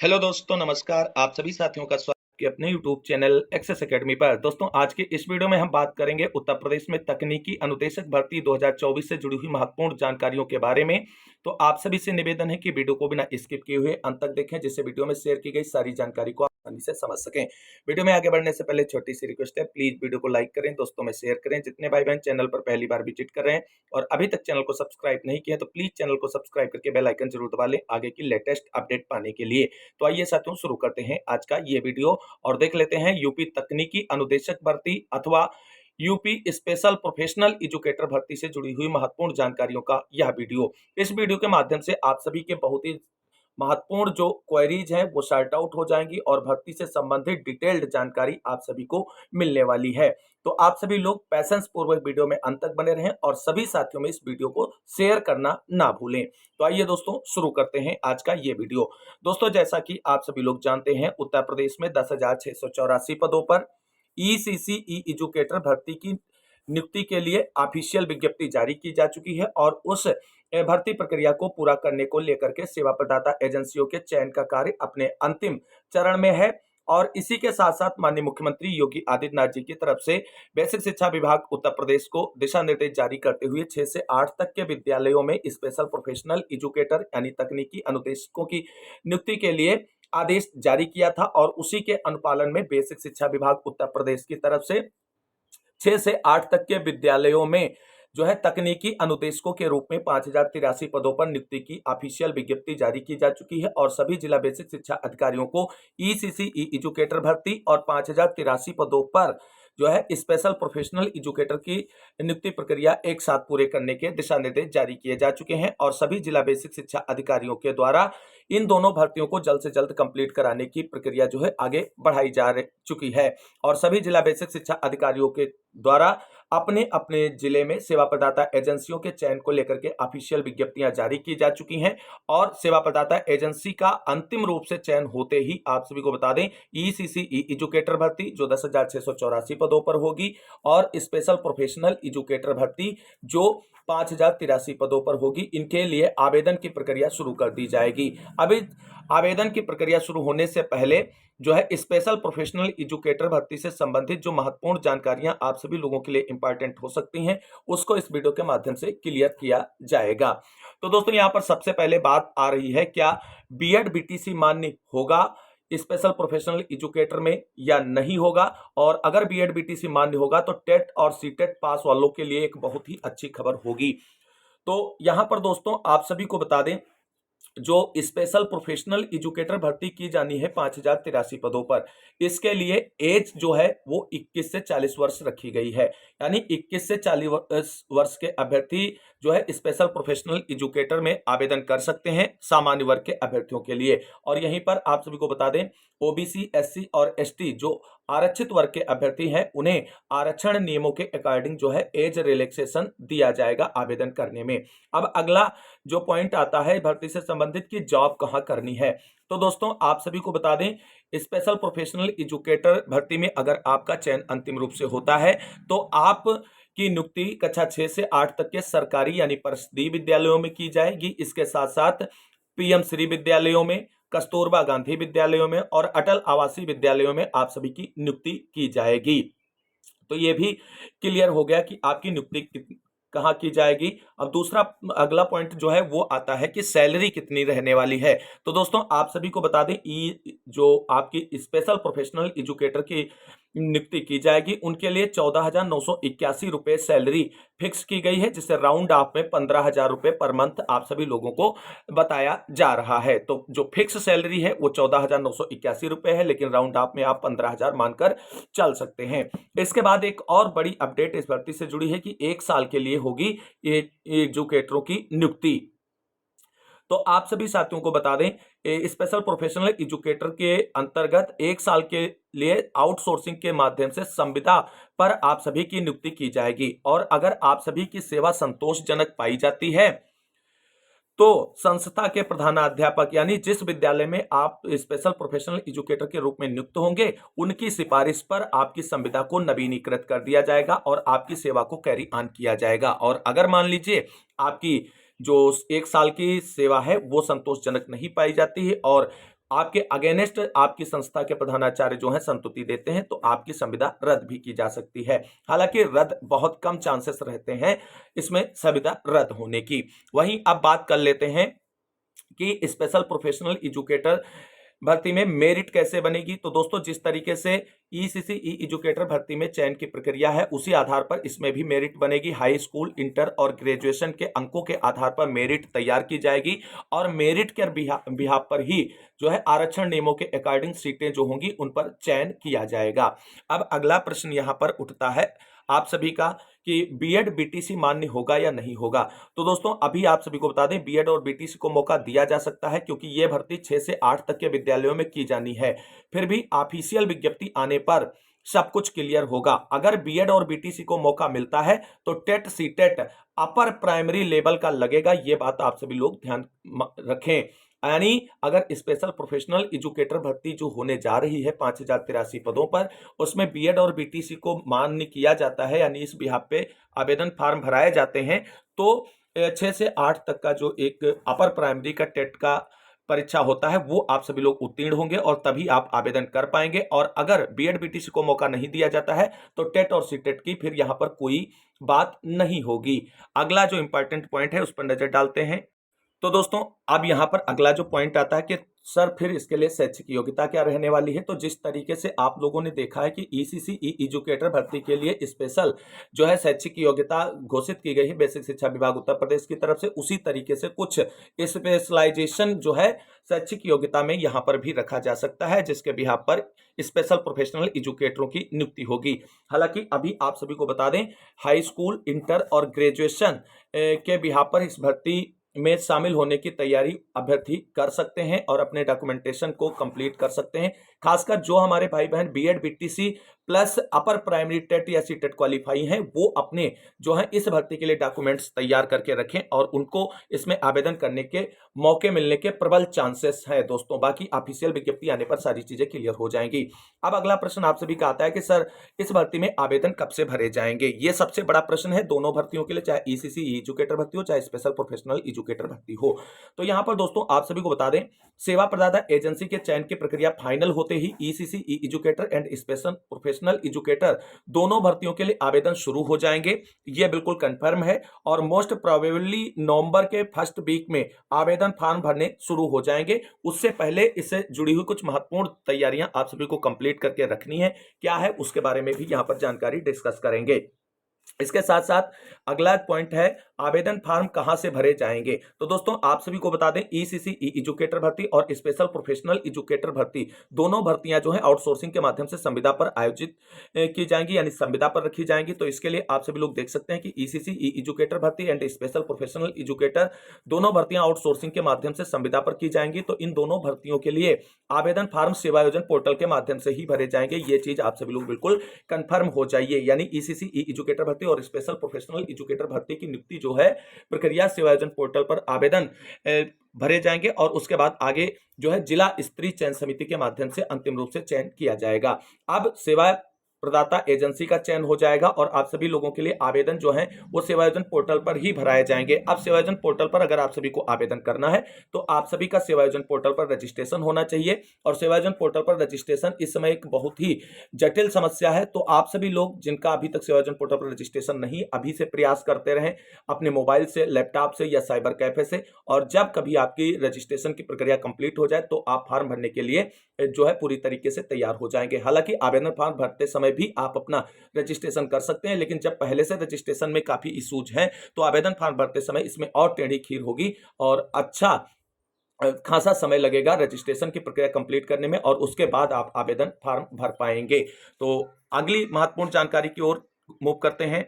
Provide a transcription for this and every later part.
Hello दोस्तों, नमस्कार। आप सभी साथियों का स्वागत है अपने यूट्यूब चैनल एक्सेस एकेडमी पर। दोस्तों, आज के इस वीडियो में हम बात करेंगे उत्तर प्रदेश में तकनीकी अनुदेशक भर्ती 2024 से जुड़ी हुई महत्वपूर्ण जानकारियों के बारे में। तो आप सभी से निवेदन है कि वीडियो को बिना स्किप किए हुए अंत तक देखें, जिससे वीडियो में शेयर की गई सारी जानकारी को आसानी से समझ सकें। वीडियो में आगे बढ़ने से पहले छोटी सी रिक्वेस्ट है, प्लीज वीडियो को लाइक करें, दोस्तों में शेयर करें। जितने भाई बहन चैनल पर पहली बार विजिट कर रहे हैं और अभी तक चैनल को सब्सक्राइब नहीं किया, तो प्लीज चैनल को सब्सक्राइब करके बेल आइकन जरूर दबा लें आगे की लेटेस्ट अपडेट पाने के लिए। तो आइए साथियों, शुरू करते हैं आज का ये वीडियो और देख लेते हैं यूपी तकनीकी अनुदेशक भर्ती अथवा यूपी स्पेशल प्रोफेशनल एजुकेटर भर्ती से जुड़ी हुई महत्वपूर्ण जानकारियों का यह वीडियो। इस वीडियो के माध्यम से आप सभी के बहुत ही महत्वपूर्ण जो क्वेरीज हैं वो सॉर्ट आउट हो जाएंगी और भर्ती से संबंधित डिटेल्ड जानकारी आप सभी को मिलने वाली है। तो आप सभी लोग पैसेंस पूर्वक वीडियो में अंत तक बने रहें और सभी साथियों में इस वीडियो को शेयर करना ना भूलें। तो आइए दोस्तों, शुरू करते हैं आज का ये वीडियो। दोस्तों, जैसा कि आप सभी लोग जानते हैं, उत्तर प्रदेश में 10,684 पदों पर ईसीसीई एजुकेटर भर्ती की नियुक्ति के लिए ऑफिशियल विज्ञप्ति जारी की जा चुकी है और उस भर्ती प्रक्रिया को पूरा करने को लेकर के सेवा प्रदाता एजेंसियों के चयन का कार्य अपने अंतिम चरण में है। और इसी के साथ साथ माननीय मुख्यमंत्री योगी आदित्यनाथ जी की तरफ से बेसिक शिक्षा विभाग उत्तर प्रदेश को दिशा निर्देश जारी करते हुए 6 से 8 तक के विद्यालयों में स्पेशल प्रोफेशनल एजुकेटर यानी तकनीकी अनुदेशकों की नियुक्ति के लिए आदेश जारी किया था और उसी के अनुपालन में बेसिक शिक्षा विभाग उत्तर प्रदेश की तरफ से 6 से 8 तक के विद्यालयों में जो है तकनीकी अनुदेशकों के रूप में 5,083 पदों पर नियुक्ति की ऑफिशियल विज्ञप्ति जारी की जा चुकी है और सभी जिला बेसिक शिक्षा अधिकारियों को ईसीसीई एजुकेटर भर्ती और 5,083 पदों पर जो है स्पेशल प्रोफेशनल एजुकेटर की नियुक्ति प्रक्रिया एक साथ पूरे करने के दिशा निर्देश जारी किए जा चुके हैं और सभी जिला बेसिक शिक्षा अधिकारियों के द्वारा इन दोनों भर्तियों को जल्द से जल्द कंप्लीट कराने की प्रक्रिया जो है आगे बढ़ाई जा चुकी है और सभी जिला बेसिक शिक्षा अधिकारियों के द्वारा अपने अपने जिले में सेवा प्रदाता एजेंसियों के चयन को लेकर के ऑफिशियल विज्ञप्तियां जारी की जा चुकी हैं और सेवा प्रदाता एजेंसी का अंतिम रूप से चयन होते ही आप सभी को बता दें, ईसीसीई एजुकेटर भर्ती जो 10,684 पदों पर होगी और स्पेशल प्रोफेशनल एजुकेटर भर्ती जो 5,083 पदों पर होगी, इनके लिए आवेदन की प्रक्रिया शुरू कर दी जाएगी। अभी आवेदन की प्रक्रिया शुरू होने से पहले जो है स्पेशल प्रोफेशनल एजुकेटर भर्ती से संबंधित जो महत्वपूर्ण जानकारियां आप सभी लोगों के लिए इंपॉर्टेंट हो सकती हैं, उसको इस वीडियो के माध्यम से क्लियर किया जाएगा। तो दोस्तों, यहां पर सबसे पहले बात आ रही है, क्या बीएड बीटीसी मान्य होगा स्पेशल प्रोफेशनल एजुकेटर में या नहीं होगा। और अगर बीएड बीटीसी मान्य होगा तो टेट और सीटेट पास वालों के लिए एक बहुत ही अच्छी खबर होगी। तो यहां पर दोस्तों आप सभी को बता दें, जो स्पेशल प्रोफेशनल एजुकेटर भर्ती की जानी है 5,083 पदों पर, इसके लिए एज जो है वो 21 से 40 वर्ष रखी गई है। यानी 21 से 40 वर्ष के अभ्यर्थी जो है स्पेशल प्रोफेशनल एजुकेटर में आवेदन कर सकते हैं सामान्य वर्ग के अभ्यर्थियों के लिए। और यहीं पर आप सभी को बता दें, ओबीसी, एससी और एसटी जो आरक्षित वर्ग के अभ्यर्थी हैं, उन्हें आरक्षण नियमों के अकॉर्डिंग जो है एज रिलैक्सेशन दिया जाएगा आवेदन करने में। अब अगला जो पॉइंट आता है भर्ती से संबंधित कि जॉब कहां करनी है। तो दोस्तों आप सभी को बता दें, स्पेशल प्रोफेशनल एजुकेटर भर्ती में अगर आपका चयन अंतिम रूप से होता है तो आप की नियुक्ति कक्षा 6 से 8 तक के सरकारी यानी परिषदीय विद्यालयों में की जाएगी। इसके साथ साथ पीएम श्री विद्यालयों में, कस्तूरबा गांधी विद्यालयों में और अटल आवासीय विद्यालयों में आप सभी की नियुक्ति की जाएगी। तो ये भी क्लियर हो गया कि आपकी नियुक्ति कहाँ की जाएगी। अब दूसरा अगला पॉइंट जो है वो आता है कि सैलरी कितनी रहने वाली है। तो दोस्तों आप सभी को बता दें, जो आपकी स्पेशल प्रोफेशनल एजुकेटर की नियुक्ति की जाएगी उनके लिए 14,981 रुपए सैलरी फिक्स की गई है, जिसे राउंड ऑफ में 15,000 रुपए पर मंथ आप सभी लोगों को बताया जा रहा है। तो जो फिक्स सैलरी है वो 14,981 रुपए है, लेकिन राउंड ऑफ में आप 15,000 मानकर चल सकते हैं। इसके बाद एक और बड़ी अपडेट इस भर्ती से जुड़ी है कि 1 साल के लिए होगी एजुकेटरों की नियुक्ति। तो आप सभी साथियों को बता दें, स्पेशल प्रोफेशनल एजुकेटर के अंतर्गत 1 साल के लिए आउटसोर्सिंग के माध्यम से संविदा पर आप सभी की नियुक्ति की जाएगी और अगर आप सभी की सेवा संतोषजनक पाई जाती है तो संस्था के प्रधानाध्यापक यानी जिस विद्यालय में आप स्पेशल प्रोफेशनल एजुकेटर के रूप में नियुक्त होंगे, उनकी सिफारिश पर आपकी संविदा को नवीनीकृत कर दिया जाएगा और आपकी सेवा को कैरी ऑन किया जाएगा। और अगर मान लीजिए आपकी जो 1 साल की सेवा है वो संतोषजनक नहीं पाई जाती है और आपके अगेंस्ट आपकी संस्था के प्रधानाचार्य जो है संतुति देते हैं तो आपकी संविदा रद्द भी की जा सकती है। हालांकि रद्द बहुत कम चांसेस रहते हैं इसमें संविदा रद्द होने की। वहीं अब बात कर लेते हैं कि स्पेशल प्रोफेशनल एजुकेटर भर्ती में मेरिट कैसे बनेगी। तो दोस्तों जिस तरीके से ईसीसी ई एजुकेटर भर्ती में चयन की प्रक्रिया है उसी आधार पर इसमें भी मेरिट बनेगी। हाई स्कूल, इंटर और ग्रेजुएशन के अंकों के आधार पर मेरिट तैयार की जाएगी और मेरिट के बिहाफ पर ही जो है आरक्षण नियमों के अकॉर्डिंग सीटें जो होंगी उन पर चयन किया जाएगा। अब अगला प्रश्न यहां पर उठता है आप सभी का कि बीएड बीटीसी मान्य होगा या नहीं होगा। तो दोस्तों अभी आप सभी को बता दें बीएड और बीटीसी को मौका दिया जा सकता है क्योंकि यह भर्ती 6 से 8 तक के विद्यालयों में की जानी है। फिर भी ऑफिशियल विज्ञप्ति आने पर सब कुछ क्लियर होगा। अगर बीएड और बीटीसी को मौका मिलता है तो TET CTET upper primary level का लगेगा। ये बात आप सभी लोग ध्यान रखें। यानी अगर स्पेशल प्रोफेशनल एजुकेटर भर्ती जो होने जा रही है 5083 पदों पर उसमें बीएड और बीटीसी को मान्य किया जाता है यानी इस बिहाफ पे आवेदन फॉर्म भराए जाते हैं तो 6 से 8 तक का जो एक अपर प्राइमरी का टेट का परीक्षा होता है वो आप सभी लोग उत्तीर्ण होंगे और तभी आप आवेदन कर पाएंगे। और अगर बीएड बीटीसी को मौका नहीं दिया जाता है तो टेट और सीटेट की फिर यहां पर कोई बात नहीं होगी। अगला जो इंपॉर्टेंट पॉइंट है उस पर नजर डालते हैं। तो दोस्तों अब यहां पर अगला जो पॉइंट आता है कि सर फिर इसके लिए शैक्षिक योग्यता क्या रहने वाली है। तो जिस तरीके से आप लोगों ने देखा है कि ईसीसी ई एजुकेटर भर्ती के लिए स्पेशल जो है शैक्षिक योग्यता घोषित की गई है बेसिक शिक्षा विभाग उत्तर प्रदेश की तरफ से, उसी तरीके से कुछ स्पेशलाइजेशन जो है शैक्षिक योग्यता में यहां पर भी रखा जा सकता है जिसके बिहाफ पर स्पेशल प्रोफेशनल एजुकेटरों की नियुक्ति होगी। हालांकि अभी आप सभी को बता दें हाई स्कूल, इंटर और ग्रेजुएशन के बिहाफ पर इस भर्ती में शामिल होने की तैयारी अभ्यर्थी कर सकते हैं और अपने डॉक्यूमेंटेशन को कंप्लीट कर सकते हैं। खासकर जो हमारे भाई बहन BEd BTC plus upper primary TET या सीटेट क्वालिफाई हैं वो अपने जो है इस भर्ती के लिए डॉक्यूमेंट्स तैयार करके रखें और उनको इसमें आवेदन करने के मौके मिलने के प्रबल चांसेस है दोस्तों। बाकी ऑफिशियल विज्ञप्ति आने पर सारी चीजें क्लियर हो जाएंगी। अब अगला प्रश्न आप सभी का आता है कि सर इस भर्ती में आवेदन कब से भरे जाएंगे। ये सबसे बड़ा प्रश्न है दोनों भर्तियों के लिए, चाहे ईसीसी एजुकेटर भर्ती हो चाहे स्पेशल प्रोफेशनल एजुकेटर भर्ती हो। तो यहां पर दोस्तों आप सभी को बता दें सेवा प्रदाता एजेंसी के चयन की प्रक्रिया फाइनल होते ही ECC educator and special professional educator दोनों भर्तियों के लिए आवेदन शुरू हो जाएंगे। यह बिल्कुल कंफर्म है और मोस्ट प्रोबेबली नवंबर के फर्स्ट वीक में आवेदन फॉर्म भरने शुरू हो जाएंगे। उससे पहले इससे जुड़ी हुई कुछ महत्वपूर्ण तैयारियां आप सभी को कंप्लीट करके रखनी है। क्या है उसके बारे में भी यहां पर जानकारी डिस्कस करेंगे। इसके साथ साथ अगला पॉइंट है आवेदन फॉर्म कहां से भरे जाएंगे। तो दोस्तों आप सभी को बता दें ईसीसी एजुकेटर भर्ती और स्पेशल प्रोफेशनल एजुकेटर भर्ती दोनों भर्तियां जो है आउटसोर्सिंग के माध्यम से संविदा पर आयोजित की जाएंगी यानी संविदा पर रखी जाएंगी। तो इसके लिए आप सभी लोग देख सकते हैं कि ईसीसी एजुकेटर भर्ती एंड स्पेशल प्रोफेशनल एजुकेटर दोनों भर्तियां आउटसोर्सिंग के माध्यम से संविदा पर की जाएंगी। तो इन दोनों भर्तियों के लिए आवेदन फॉर्म सेवायोजन पोर्टल के माध्यम से ही भरे जाएंगे। ये चीज आप सभी लोग बिल्कुल कंफर्म हो जाइए। यानी ईसीसी एजुकेटर भर्ती और स्पेशल प्रोफेशनल एजुकेटर भर्ती की नियुक्ति जो है प्रक्रिया सेवायोजन पोर्टल पर आवेदन भरे जाएंगे और उसके बाद आगे जो है जिला स्तरीय चयन समिति के माध्यम से अंतिम रूप से चयन किया जाएगा। अब सेवा प्रदाता एजेंसी का चयन हो जाएगा और आप सभी लोगों के लिए आवेदन जो है वो सेवायोजन पोर्टल पर ही भराए जाएंगे। अब सेवायोजन पोर्टल पर अगर आप सभी को आवेदन करना है तो आप सभी का सेवायोजन पोर्टल पर रजिस्ट्रेशन होना चाहिए और सेवायोजन पोर्टल पर रजिस्ट्रेशन इस समय एक बहुत ही जटिल समस्या है। तो आप सभी लोग जिनका अभी तक सेवायोजन पोर्टल पर रजिस्ट्रेशन नहीं, अभी से प्रयास करते रहें अपने मोबाइल से, लैपटॉप से या साइबर कैफे से, और जब कभी आपकी रजिस्ट्रेशन की प्रक्रिया कंप्लीट हो जाए तो आप फॉर्म भरने के लिए जो है पूरी तरीके से तैयार हो जाएंगे। हालांकि आवेदन फॉर्म भरते समय भी आप अपना रजिस्ट्रेशन कर सकते हैं, लेकिन जब पहले से रजिस्ट्रेशन में काफी इश्यूज हैं तो आवेदन फॉर्म भरते समय इसमें और टेढ़ी खीर होगी और अच्छा खासा समय लगेगा रजिस्ट्रेशन की प्रक्रिया कंप्लीट करने में और उसके बाद आप आवेदन फॉर्म भर पाएंगे। तो अगली महत्वपूर्ण जानकारी की ओर मूव करते हैं।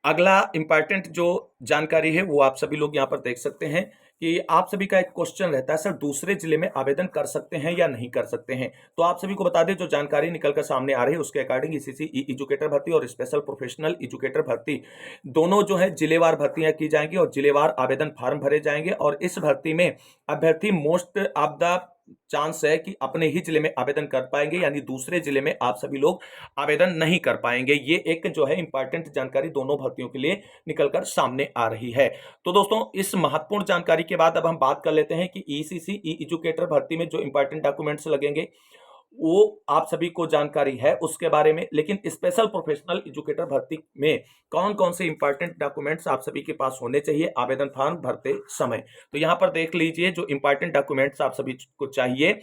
अगला इंपॉर्टेंट जो जानकारी है वो आप सभी लोग यहाँ पर देख सकते हैं कि आप सभी का एक क्वेश्चन रहता है सर दूसरे जिले में आवेदन कर सकते हैं या नहीं कर सकते हैं। तो आप सभी को बता दें जो जानकारी निकल कर सामने आ रही है उसके अकॉर्डिंग ईसीसी एजुकेटर भर्ती और स्पेशल प्रोफेशनल एजुकेटर भर्ती दोनों जो है जिलेवार भर्तियां की जाएंगी और जिलेवार आवेदन फॉर्म भरे जाएंगे और इस भर्ती में अभ्यर्थी मोस्ट ऑफ द चांस है कि अपने ही जिले में आवेदन कर पाएंगे, यानी दूसरे जिले में आप सभी लोग आवेदन नहीं कर पाएंगे। ये एक जो है इंपॉर्टेंट जानकारी दोनों भर्तियों के लिए निकलकर सामने आ रही है। तो दोस्तों, इस महत्वपूर्ण जानकारी के बाद अब हम बात कर लेते हैं कि ईसीसी ई एजुकेटर भर्ती में जो इंपॉर्टेंट डॉक्यूमेंट्स लगेंगे वो आप सभी को जानकारी है उसके बारे में। लेकिन स्पेशल प्रोफेशनल एजुकेटर भर्ती में कौन कौन से इंपॉर्टेंट डॉक्यूमेंट्स आप सभी के पास होने चाहिए आवेदन फॉर्म भरते समय, तो यहां पर देख लीजिए जो इंपॉर्टेंट डॉक्यूमेंट्स आप सभी को चाहिए।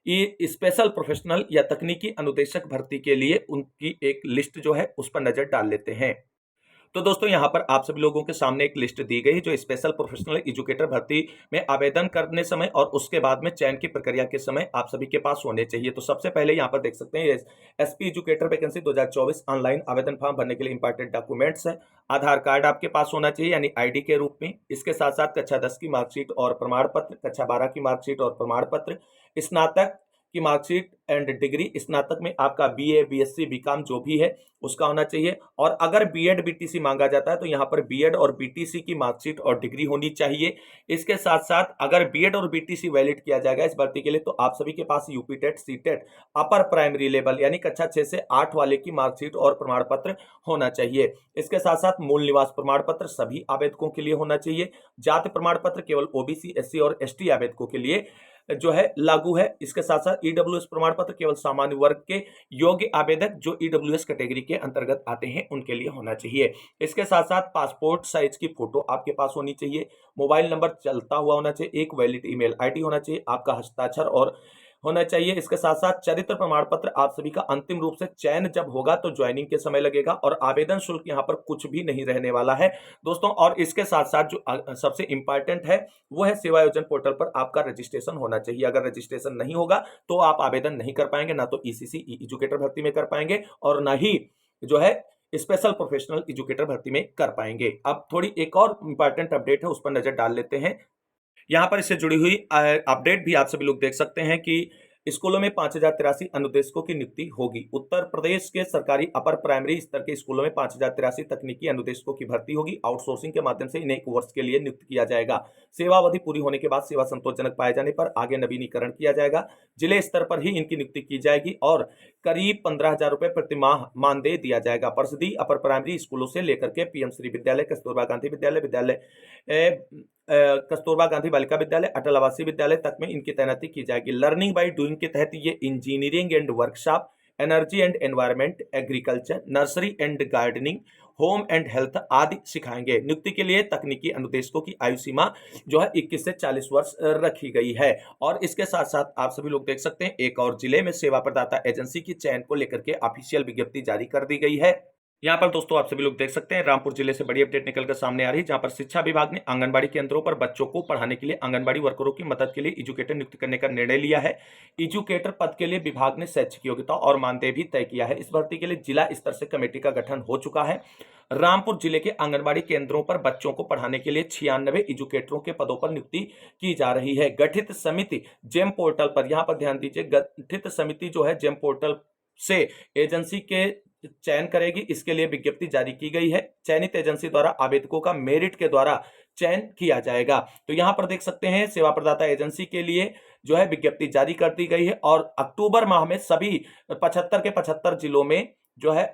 ये स्पेशल प्रोफेशनल या तकनीकी अनुदेशक भर्ती के लिए उनकी एक लिस्ट जो है उस पर नजर डाल लेते हैं। तो दोस्तों, यहाँ पर आप सभी लोगों के सामने एक लिस्ट दी गई जो स्पेशल प्रोफेशनल एजुकेटर भर्ती में आवेदन करने समय और उसके बाद में चयन की प्रक्रिया के समय आप सभी के पास होने चाहिए। तो सबसे पहले यहाँ पर देख सकते हैं एसपी एजुकेटर वैकेंसी 2024 ऑनलाइन आवेदन फॉर्म भरने के लिए इंपॉर्टेंट डॉक्यूमेंट्स है। आधार कार्ड आपके पास होना चाहिए, यानी आईडी के रूप में। इसके साथ साथ कक्षा 10 की मार्कशीट और प्रमाण पत्र, कक्षा 12 की मार्कशीट और प्रमाण पत्र, स्नातक की मार्कशीट एंड डिग्री, स्नातक में आपका बीए, बीएससी, बीकॉम जो भी है उसका होना चाहिए। और अगर बीएड बीटीसी मांगा जाता है तो यहाँ पर बीएड और बीटीसी की मार्कशीट और डिग्री होनी चाहिए। इसके साथ साथ अगर बीएड और बीटीसी वैलिड किया जाएगा इस भर्ती के लिए तो आप सभी के पास UP TET, C TET, upper primary level यानी कक्षा 6 से 8 वाले की मार्कशीट और प्रमाण पत्र होना चाहिए। इसके साथ साथ मूल निवास प्रमाण पत्र सभी आवेदकों के लिए होना चाहिए। जाति प्रमाण पत्र केवल ओबीसी, एससी और एसटी आवेदकों के लिए जो है लागू है। इसके साथ साथ ईडब्ल्यूएस प्रमाण पत्र केवल सामान्य वर्ग के योग्य आवेदक जो ईडब्ल्यूएस कैटेगरी के अंतर्गत आते हैं उनके लिए होना चाहिए। इसके साथ साथ पासपोर्ट साइज की फोटो आपके पास होनी चाहिए। मोबाइल नंबर चलता हुआ होना चाहिए। एक वैलिड ईमेल आईडी होना चाहिए। आपका हस्ताक्षर और होना चाहिए। इसके साथ साथ चरित्र प्रमाण पत्र आप सभी का अंतिम रूप से चयन जब होगा तो ज्वाइनिंग के समय लगेगा और आवेदन शुल्क यहाँ पर कुछ भी नहीं रहने वाला है दोस्तों। और इसके साथ साथ जो सबसे इंपॉर्टेंट है वो है सेवा योजन पोर्टल पर आपका रजिस्ट्रेशन होना चाहिए। अगर रजिस्ट्रेशन नहीं होगा तो आप आवेदन नहीं कर पाएंगे, ना तो ईसीसी ई एजुकेटर भर्ती में कर पाएंगे और ना ही जो है स्पेशल प्रोफेशनल एजुकेटर भर्ती में कर पाएंगे। अब थोड़ी एक और इंपॉर्टेंट अपडेट है उस पर नजर डाल लेते हैं। यहाँ पर इससे जुड़ी हुई अपडेट भी आप सभी लोग देख सकते हैं कि स्कूलों में 5083 अनुदेशकों की नियुक्ति होगी। उत्तर प्रदेश के सरकारी अपर प्राइमरी स्तर के स्कूलों में 5083 तकनीकी अनुदेशकों की भर्ती होगी। आउटसोर्सिंग के माध्यम से इन्हें 1 वर्ष के लिए नियुक्त किया जाएगा। सेवा अवधि पूरी होने के बाद सेवा संतोषजनक पाए जाने पर आगे नवीनीकरण किया जाएगा। जिले स्तर पर ही इनकी नियुक्ति की जाएगी और करीब 15,000 रुपए प्रति माह मानदेय दिया जाएगा। परिषदीय अपर प्राइमरी स्कूलों से लेकर के पीएम श्री विद्यालय, कस्तूरबा गांधी विद्यालय, कस्तूरबा गांधी बालिका विद्यालय, अटल आवासीय विद्यालय तक में इनकी तैनाती की जाएगी। लर्निंग बाय डूइंग के तहत ये engineering and workshop, energy and environment, agriculture, nursery and gardening, home and health आदि सिखाएंगे। नियुक्ति के लिए तकनीकी अनुदेशकों की आयु सीमा जो है 21 से 40 वर्ष रखी गई है। और इसके साथ साथ आप सभी लोग देख सकते हैं एक और जिले में सेवा प्रदाता एजेंसी की चयन को लेकर के ऑफिशियल विज्ञप्ति जारी कर दी गई है। यहाँ पर दोस्तों आप सभी लोग देख सकते हैं रामपुर जिले से बड़ी अपडेट निकलकर सामने आ रही है, जहां पर शिक्षा विभाग ने आंगनबाड़ी केंद्रों पर बच्चों को पढ़ाने के लिए आंगनबाड़ी वर्करों की मदद के लिए एजुकेटर नियुक्त करने का निर्णय लिया है। एजुकेटर पद के लिए विभाग ने शैक्षिक योग्यता और मानदेय भी तय किया है। इस भर्ती के लिए जिला स्तर से कमेटी का गठन हो चुका है। रामपुर जिले के आंगनबाड़ी केंद्रों पर बच्चों को पढ़ाने के लिए 96 एजुकेटरों के पदों पर नियुक्ति की जा रही है। गठित समिति जेम पोर्टल पर, यहाँ पर ध्यान दीजिए, गठित समिति जो है जेम पोर्टल से एजेंसी के चयन करेगी। इसके लिए विज्ञप्ति जारी की गई है। चयनित एजेंसी द्वारा आवेदकों का मेरिट के द्वारा चयन किया जाएगा। तो यहां पर देख सकते हैं सेवा प्रदाता एजेंसी के लिए जो है विज्ञप्ति जारी कर दी गई है और अक्टूबर माह में सभी 75 के 75 जिलों में जो है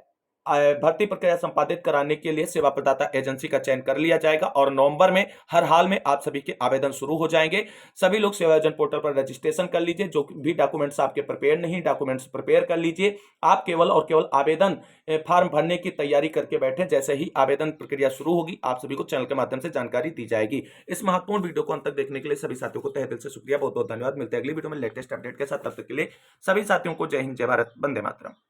भर्ती प्रक्रिया संपादित कराने के लिए सेवा प्रदाता एजेंसी का चयन कर लिया जाएगा और नवंबर में हर हाल में आप सभी के आवेदन शुरू हो जाएंगे। सभी लोग सेवा योजन पोर्टल पर रजिस्ट्रेशन कर लीजिए। जो भी डॉक्यूमेंट्स आपके प्रिपेयर नहीं, डॉक्यूमेंट्स प्रिपेयर कर लीजिए। आप केवल और केवल आवेदन फॉर्म भरने की तैयारी करके बैठे। जैसे ही आवेदन प्रक्रिया शुरू होगी आप सभी को चैनल के माध्यम से जानकारी दी जाएगी। इस महत्वपूर्ण वीडियो को अंत तक देखने के लिए सभी साथियों को तहे दिल से शुक्रिया, बहुत बहुत धन्यवाद। मिलते हैं अगली वीडियो में लेटेस्ट अपडेट के साथ। तब तक के लिए सभी साथियों को जय हिंद, जय भारत, वंदे मातरम।